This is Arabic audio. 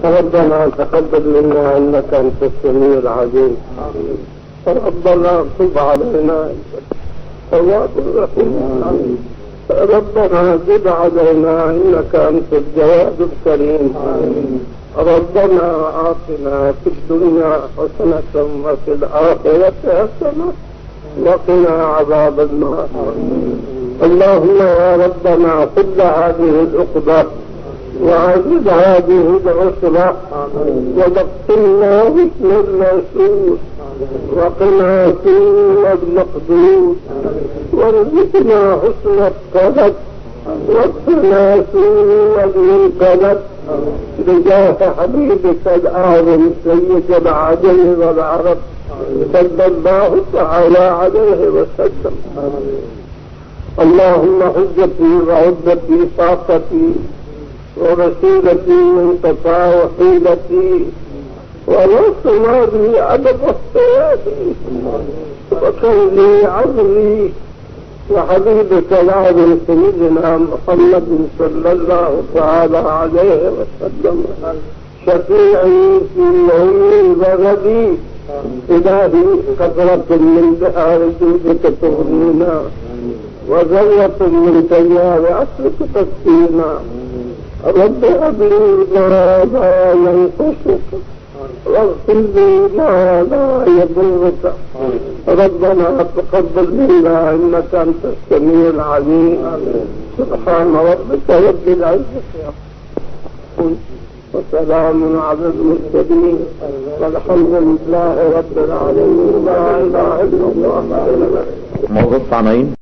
ربنا تقبل منا انك انت السميع العليم. ربنا تب علينا تواب الرحيم. ربنا زد علينا انك انت الجواد الكريم. ربنا آتنا في الدنيا حسنة وفي الآخرة حسنة وقنا عذاب النار. اللهم يا ربنا خذ هذه العقبة وعزز هذه العسرة وذكرنا حسن الرسول وقنا سوء المقدور وارزقنا حسن الطلب واكفنا سوء المنقلب بجاه حبيبك الأعظم سيد العجم والعرب صلى الله تعالى عليه وسلم. اللهم حجتي وعدتي طاقتي ورسولتي وانقطاع وحيلتي ورسنا بي عدد الصيادي وكن لي عظمي وحبيبك العظيم سيدنا محمد صلى الله تعالى عليه وسلم شفيعي في يوم وغدي. إلهي قطرة من بحار جودك تغنينا وذرة من تيار عصرك تسقينا. رب هب لي ما لا ينقصك واغفر لي ما لا يضرك. ربنا تقبل منا انك انت السميع العليم. سبحان ربك رب العزة وسلام على المرسلين والحمد لله رب العالمين. لا اله الا الله. موضوع الطعنين